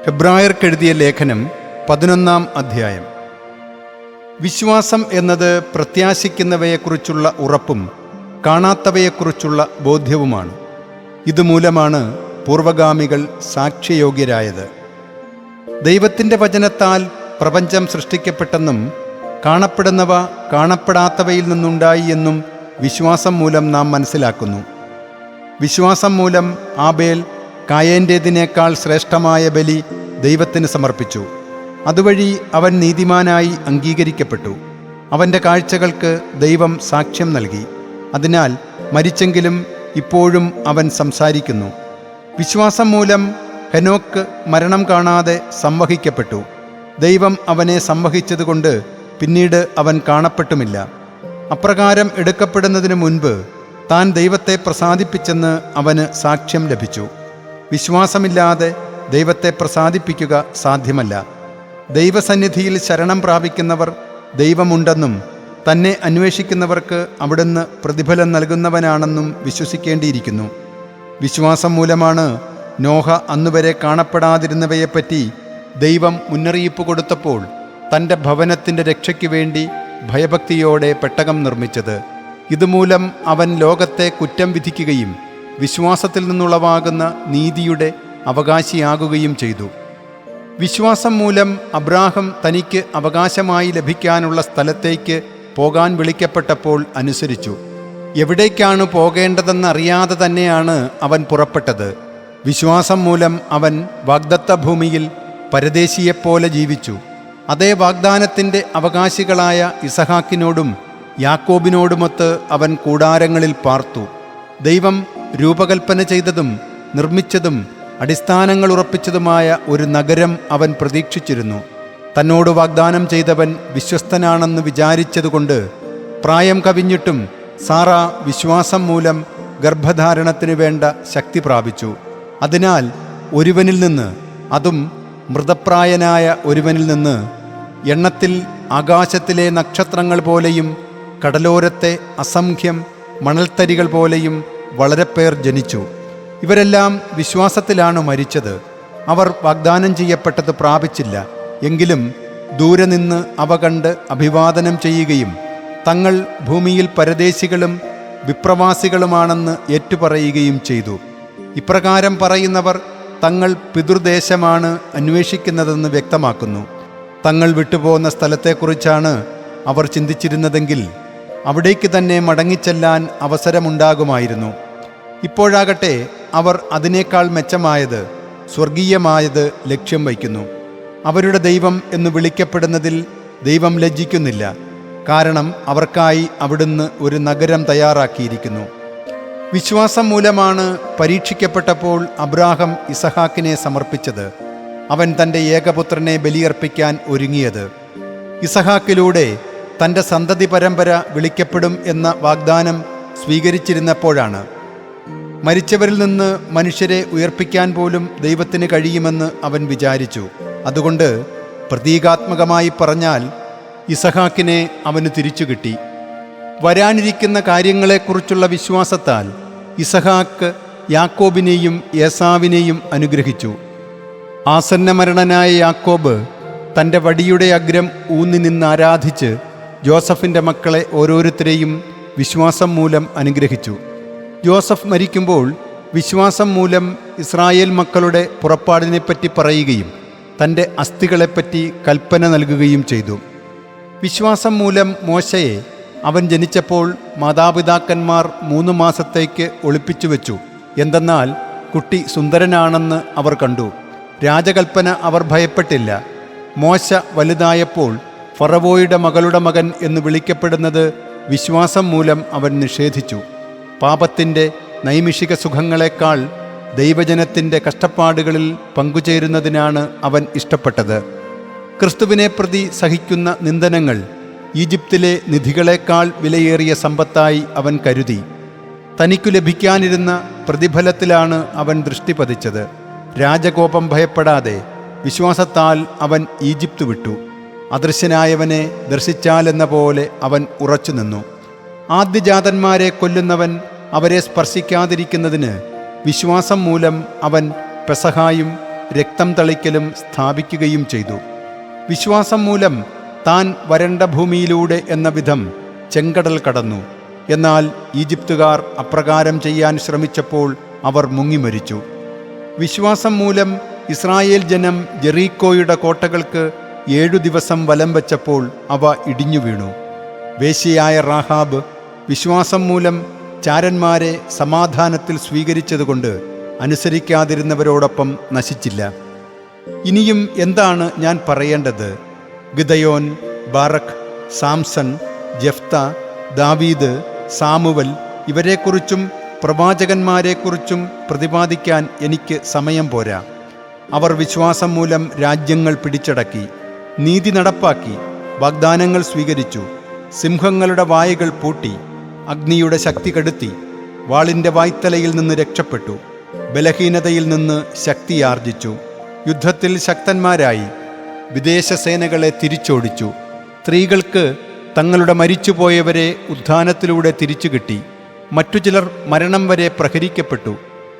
ഹെബ്രായർക്കെഴുതിയ ലേഖനം 11-ാം അധ്യായം. വിശ്വാസം എന്നത് പ്രത്യാശിക്കുന്നവയെക്കുറിച്ചുള്ള ഉറപ്പും കാണാത്തവയെക്കുറിച്ചുള്ള ബോധ്യവുമാണ്. ഇതുമൂലമാണ് പൂർവഗാമികൾ സാക്ഷ്യയോഗ്യരായത്. ദൈവത്തിൻ്റെ വചനത്താൽ പ്രപഞ്ചം സൃഷ്ടിക്കപ്പെട്ടെന്നും കാണപ്പെടുന്നവ കാണപ്പെടാത്തവയിൽ നിന്നുണ്ടായി എന്നും വിശ്വാസം മൂലം നാം മനസ്സിലാക്കുന്നു. വിശ്വാസം മൂലം ആബേൽ കായേൻ്റേതിനേക്കാൾ ശ്രേഷ്ഠമായ ബലി ദൈവത്തിന് സമർപ്പിച്ചു. അതുവഴി അവൻ നീതിമാനായി അംഗീകരിക്കപ്പെട്ടു. അവൻ്റെ കാഴ്ചകൾക്ക് ദൈവം സാക്ഷ്യം നൽകി. അതിനാൽ മരിച്ചെങ്കിലും ഇപ്പോഴും അവൻ സംസാരിക്കുന്നു. വിശ്വാസം മൂലം ഹെനോക്ക് മരണം കാണാതെ സംവഹിക്കപ്പെട്ടു. ദൈവം അവനെ സംവഹിച്ചതുകൊണ്ട് പിന്നീട് അവൻ കാണപ്പെട്ടുമില്ല. അപ്രകാരം എടുക്കപ്പെടുന്നതിന് മുൻപ് താൻ ദൈവത്തെ പ്രസാദിപ്പിച്ചെന്ന് അവന് സാക്ഷ്യം ലഭിച്ചു. വിശ്വാസമില്ലാതെ ദൈവത്തെ പ്രസാദിപ്പിക്കുക സാധ്യമല്ല. ദൈവസന്നിധിയിൽ ശരണം പ്രാപിക്കുന്നവർ ദൈവമുണ്ടെന്നും തന്നെ അന്വേഷിക്കുന്നവർക്ക് അവിടുന്ന് പ്രതിഫലം നൽകുന്നവനാണെന്നും വിശ്വസിക്കേണ്ടിയിരിക്കുന്നു. വിശ്വാസം മൂലമാണ് നോഹ അന്നുവരെ കാണപ്പെടാതിരുന്നവയെപ്പറ്റി ദൈവം മുന്നറിയിപ്പ് കൊടുത്തപ്പോൾ തൻ്റെ ഭവനത്തിൻ്റെ രക്ഷയ്ക്ക് വേണ്ടി ഭയഭക്തിയോടെ പെട്ടകം നിർമ്മിച്ചത്. ഇതുമൂലം അവൻ ലോകത്തെ കുറ്റം വിധിക്കുകയും വിശ്വാസത്തിൽ നിന്നുളവാകുന്ന നീതിയുടെ അവകാശിയാകുകയും ചെയ്തു. വിശ്വാസം മൂലം അബ്രാഹം തനിക്ക് അവകാശമായി ലഭിക്കാനുള്ള സ്ഥലത്തേക്ക് പോകാൻ വിളിക്കപ്പെട്ടപ്പോൾ അനുസരിച്ചു. എവിടേക്കാണ് പോകേണ്ടതെന്നറിയാതെ തന്നെയാണ് അവൻ പുറപ്പെട്ടത്. വിശ്വാസം മൂലം അവൻ വാഗ്ദത്ത ഭൂമിയിൽ പരദേശിയെപ്പോലെ ജീവിച്ചു. അതേ വാഗ്ദാനത്തിൻ്റെ അവകാശികളായ ഇസഹാക്കിനോടും യാക്കോബിനോടുമൊത്ത് അവൻ കൂടാരങ്ങളിൽ പാർത്തു. ദൈവം രൂപകൽപ്പന ചെയ്തതും നിർമ്മിച്ചതും അടിസ്ഥാനങ്ങൾ ഉറപ്പിച്ചതുമായ ഒരു നഗരം അവൻ പ്രതീക്ഷിച്ചിരുന്നു. തന്നോട് വാഗ്ദാനം ചെയ്തവൻ വിശ്വസ്തനാണെന്ന് വിചാരിച്ചതുകൊണ്ട് പ്രായം കവിഞ്ഞിട്ടും സാറ വിശ്വാസം മൂലം ഗർഭധാരണത്തിന് വേണ്ട ശക്തി പ്രാപിച്ചു. അതിനാൽ ഒരുവനിൽ നിന്ന്, അതും മൃതപ്രായനായ ഒരുവനിൽ നിന്ന്, എണ്ണത്തിൽ ആകാശത്തിലെ നക്ഷത്രങ്ങൾ പോലെയും കടലോരത്തെ അസംഖ്യം മണൽത്തരികൾ പോലെയും വളരെ പേർ ജനിച്ചു. ഇവരെല്ലാം വിശ്വാസത്തിലാണ് മരിച്ചത്. അവർ വാഗ്ദാനം ചെയ്യപ്പെട്ടത് പ്രാപിച്ചില്ല. എങ്കിലും ദൂരെ നിന്ന് അവ കണ്ട് അഭിവാദനം ചെയ്യുകയും തങ്ങൾ ഭൂമിയിൽ പരദേശികളും വിപ്രവാസികളുമാണെന്ന് ഏറ്റുപറയുകയും ചെയ്തു. ഇപ്രകാരം പറയുന്നവർ തങ്ങൾ പിതൃദേശമാണ് അന്വേഷിക്കുന്നതെന്ന് വ്യക്തമാക്കുന്നു. തങ്ങൾ വിട്ടുപോകുന്ന സ്ഥലത്തെക്കുറിച്ചാണ് അവർ ചിന്തിച്ചിരുന്നതെങ്കിൽ അവിടേക്ക് തന്നെ മടങ്ങിച്ചെല്ലാൻ അവസരമുണ്ടാകുമായിരുന്നു. ഇപ്പോഴാകട്ടെ അവർ അതിനേക്കാൾ മെച്ചമായത്, സ്വർഗീയമായത് ലക്ഷ്യം വയ്ക്കുന്നു. അവരുടെ ദൈവം എന്ന് വിളിക്കപ്പെടുന്നതിൽ ദൈവം ലജ്ജിക്കുന്നില്ല. കാരണം അവർക്കായി അവിടുന്ന് ഒരു നഗരം തയ്യാറാക്കിയിരിക്കുന്നു. വിശ്വാസം മൂലമാണ് പരീക്ഷിക്കപ്പെട്ടപ്പോൾ അബ്രാഹം ഇസഹാക്കിനെ സമർപ്പിച്ചത്. അവൻ തൻ്റെ ഏകപുത്രനെ ബലിയർപ്പിക്കാൻ ഒരുങ്ങിയത്. ഇസഹാക്കിലൂടെ തൻ്റെ സന്തതി പരമ്പര വിളിക്കപ്പെടും എന്ന വാഗ്ദാനം സ്വീകരിച്ചിരുന്നപ്പോഴാണ്. മരിച്ചവരിൽ നിന്ന് മനുഷ്യരെ ഉയർപ്പിക്കാൻ പോലും ദൈവത്തിന് കഴിയുമെന്ന് അവൻ വിചാരിച്ചു. അതുകൊണ്ട് പ്രതീകാത്മകമായി പറഞ്ഞാൽ ഇസഹാക്കിനെ അവന് തിരിച്ചു കിട്ടി. വരാനിരിക്കുന്ന കാര്യങ്ങളെക്കുറിച്ചുള്ള വിശ്വാസത്താൽ ഇസഹാക്ക് യാക്കോബിനെയും ഏസാവിനെയും അനുഗ്രഹിച്ചു. ആസന്നമരണനായ യാക്കോബ് തൻ്റെ വടിയുടെ അഗ്രം ഊന്നി നിന്ന് ആരാധിച്ച് ജോസഫിൻ്റെ മക്കളെ ഓരോരുത്തരെയും വിശ്വാസം മൂലം അനുഗ്രഹിച്ചു. ജോസഫ് മരിക്കുമ്പോൾ വിശ്വാസം മൂലം ഇസ്രായേൽ മക്കളുടെ പുറപ്പാടിനെപ്പറ്റി പറയുകയും തൻ്റെ അസ്ഥികളെപ്പറ്റി കൽപ്പന നൽകുകയും ചെയ്തു. വിശ്വാസം മൂലം മോശയെ അവൻ ജനിച്ചപ്പോൾ മാതാപിതാക്കന്മാർ 3 മാസത്തേക്ക് ഒളിപ്പിച്ചു വെച്ചു. എന്തെന്നാൽ കുട്ടി സുന്ദരനാണെന്ന് അവർ കണ്ടു. രാജകൽപ്പന അവർ ഭയപ്പെട്ടില്ല. മോശ വലുതായപ്പോൾ ഫറവോയുടെ മകളുടെ മകൻ എന്ന് വിളിക്കപ്പെടുന്നത് വിശ്വാസം മൂലം അവൻ നിഷേധിച്ചു. പാപത്തിൻ്റെ നൈമിഷിക സുഖങ്ങളെക്കാൾ ദൈവജനത്തിൻ്റെ കഷ്ടപ്പാടുകളിൽ പങ്കുചേരുന്നതിനാണ് അവൻ ഇഷ്ടപ്പെട്ടത്. ക്രിസ്തുവിനെ പ്രതി സഹിക്കുന്ന നിന്ദനങ്ങൾ ഈജിപ്തിലെ നിധികളെക്കാൾ വിലയേറിയ സമ്പത്തായി അവൻ കരുതി. തനിക്കു ലഭിക്കാനിരുന്ന പ്രതിഫലത്തിലാണ് അവൻ ദൃഷ്ടി പതിച്ചത്. രാജകോപം ഭയപ്പെടാതെ വിശ്വാസത്താൽ അവൻ ഈജിപ്ത് വിട്ടു. അദൃശ്യനായവനെ ദർശിച്ചാലെന്ന പോലെ അവൻ ഉറച്ചുനിന്നു. ആദ്യജാതന്മാരെ കൊല്ലുന്നവൻ അവരെ സ്പർശിക്കാതിരിക്കുന്നതിന് വിശ്വാസം മൂലം അവൻ പെസഹായും രക്തം തളിക്കലും സ്ഥാപിക്കുകയും ചെയ്തു. വിശ്വാസം മൂലം താൻ വരണ്ട ഭൂമിയിലൂടെ എന്ന വിധം ചെങ്കടൽ കടന്നു. എന്നാൽ ഈജിപ്തുകാർ അപ്രകാരം ചെയ്യാൻ ശ്രമിച്ചപ്പോൾ അവർ മുങ്ങിമരിച്ചു. വിശ്വാസം മൂലം ഇസ്രായേൽ ജനം ജെറീക്കോയുടെ കോട്ടകൾക്ക് 7 ദിവസം വലം വച്ചപ്പോൾ അവ ഇടിഞ്ഞു വീണു. വേശ്യയായ റാഹാബ് വിശ്വാസം മൂലം ചാരന്മാരെ സമാധാനത്തിൽ സ്വീകരിച്ചതുകൊണ്ട് അനുസരിക്കാതിരുന്നവരോടൊപ്പം നശിച്ചില്ല. ഇനിയും എന്താണ് ഞാൻ പറയേണ്ടത്? ഗിദയോൻ, ബാറഖ്, സാംസൺ, ജെഫ്ത, ദാവീദ്, സാമുവൽ ഇവരെക്കുറിച്ചും പ്രവാചകന്മാരെക്കുറിച്ചും പ്രതിപാദിക്കാൻ എനിക്ക് സമയം പോരാ. അവർ വിശ്വാസം മൂലം രാജ്യങ്ങൾ പിടിച്ചടക്കി, നീതി നടപ്പാക്കി, വാഗ്ദാനങ്ങൾ സ്വീകരിച്ചു, സിംഹങ്ങളുടെ വായകൾ പൂട്ടി, അഗ്നിയുടെ ശക്തി കെടുത്തി, വാളിൻ്റെ വായ്ത്തലയിൽ നിന്ന് രക്ഷപ്പെട്ടു, ബലഹീനതയിൽ നിന്ന് ശക്തിയാർജിച്ചു, യുദ്ധത്തിൽ ശക്തന്മാരായി, വിദേശ സേനകളെ തിരിച്ചോടിച്ചു, സ്ത്രീകൾക്ക് തങ്ങളുടെ മരിച്ചുപോയവരെ ഉത്ഥാനത്തിലൂടെ തിരിച്ചു കിട്ടി, മറ്റു ചിലർ മരണം വരെ പ്രഹരിക്കപ്പെട്ടു.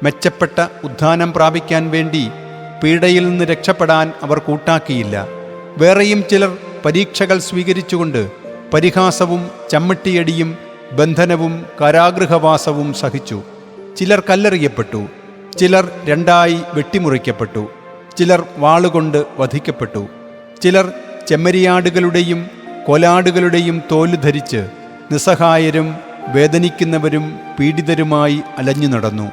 മെച്ചപ്പെട്ട ഉത്ഥാനം പ്രാപിക്കാൻ വേണ്ടി പീഡയിൽ നിന്ന് രക്ഷപ്പെടാൻ അവർ കൂട്ടാക്കിയില്ല. വേറെയും ചിലർ പരീക്ഷകൾ സ്വീകരിച്ചുകൊണ്ട് പരിഹാസവും ചമ്മട്ടിയടിയും ബന്ധനവും കാരാഗൃഹവാസവും സഹിച്ചു. ചിലർ കല്ലെറിയപ്പെട്ടു, ചിലർ 2 വെട്ടിമുറിക്കപ്പെട്ടു, ചിലർ വാളുകൊണ്ട് വധിക്കപ്പെട്ടു, ചിലർ ചെമ്മരിയാടുകളുടെയും കോലാടുകളുടെയും തോല് ധരിച്ച് നിസ്സഹായരും വേദനിക്കുന്നവരും പീഡിതരുമായി അലഞ്ഞു നടന്നു.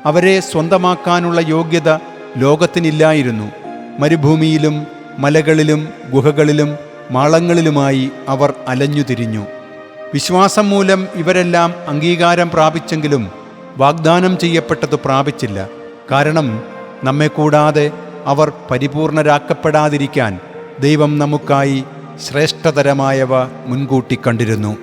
അവരെ സ്വന്തമാക്കാനുള്ള യോഗ്യത ലോകത്തിനില്ലായിരുന്നു. മരുഭൂമിയിലും മലകളിലും ഗുഹകളിലും മാളങ്ങളിലുമായി അവർ അലഞ്ഞു തിരിഞ്ഞു. വിശ്വാസം മൂലം ഇവരെല്ലാം അംഗീകാരം പ്രാപിച്ചെങ്കിലും വാഗ്ദാനം ചെയ്യപ്പെട്ടത് പ്രാപിച്ചില്ല. കാരണം നമ്മെ കൂടാതെ അവർ പരിപൂർണരാക്കപ്പെടാതിരിക്കാൻ ദൈവം നമുക്കായി ശ്രേഷ്ഠതരമായവ മുൻകൂട്ടി കണ്ടിരുന്നു.